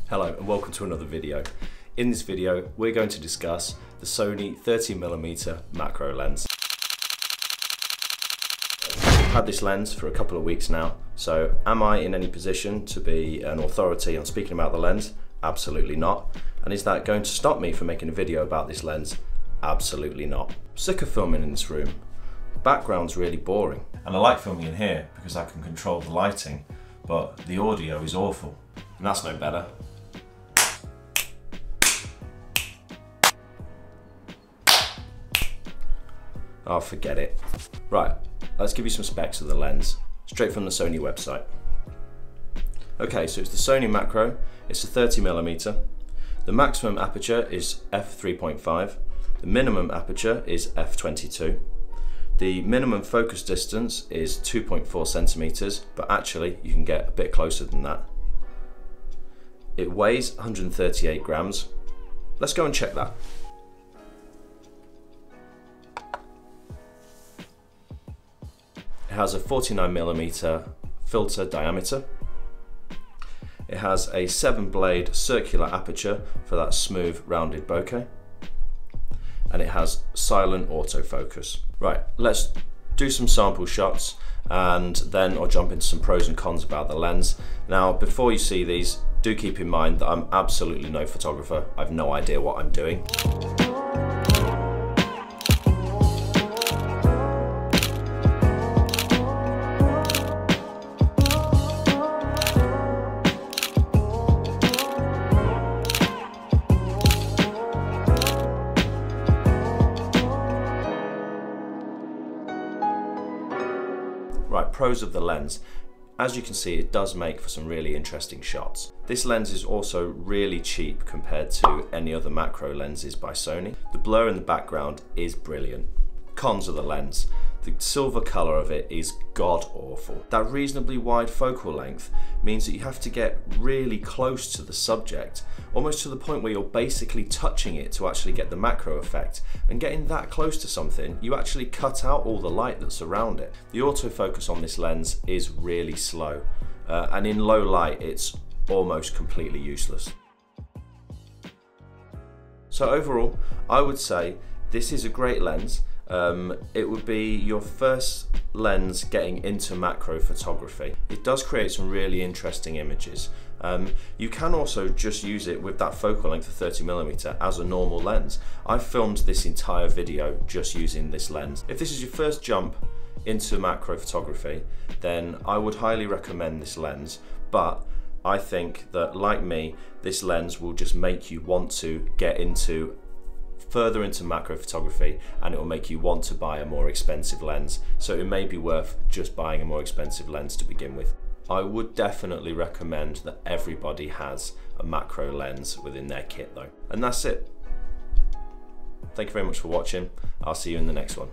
Hello and welcome to another video. In this video we're going to discuss the Sony 30mm macro lens. I've had this lens for a couple of weeks now, so am I in any position to be an authority on speaking about the lens? Absolutely not. And is that going to stop me from making a video about this lens? Absolutely not. Sick of filming in this room. The background's really boring. And I like filming in here because I can control the lighting, but the audio is awful. And that's no better. Oh, forget it. Right, let's give you some specs of the lens, straight from the Sony website. Okay, so it's the Sony macro, it's a 30mm. The maximum aperture is f3.5, the minimum aperture is f22. The minimum focus distance is 2.4 centimeters, but actually you can get a bit closer than that. It weighs 138 grams. Let's go and check that. It has a 49mm filter diameter. It has a 7-blade circular aperture for that smooth rounded bokeh. And it has silent autofocus. Right, let's do some sample shots and then I'll jump into some pros and cons about the lens. Now, before you see these, do keep in mind that I'm absolutely no photographer. I've no idea what I'm doing. Right, pros of the lens. As you can see, it does make for some really interesting shots. This lens is also really cheap compared to any other macro lenses by Sony. The blur in the background is brilliant. Cons of the lens. The silver colour of it is god awful. That reasonably wide focal length means that you have to get really close to the subject, almost to the point where you're basically touching it to actually get the macro effect. And getting that close to something, you actually cut out all the light that's around it. The autofocus on this lens is really slow, and in low light it's almost completely useless. So overall, I would say this is a great lens. It would be your first lens getting into macro photography. It does create some really interesting images. You can also just use it with that focal length of 30mm as a normal lens. I've filmed this entire video just using this lens. If this is your first jump into macro photography, then I would highly recommend this lens, but I think that, like me, this lens will just make you want to get further into macro photography, and it will make you want to buy a more expensive lens. So it may be worth just buying a more expensive lens to begin with. I would definitely recommend that everybody has a macro lens within their kit though. And that's it. Thank you very much for watching. I'll see you in the next one.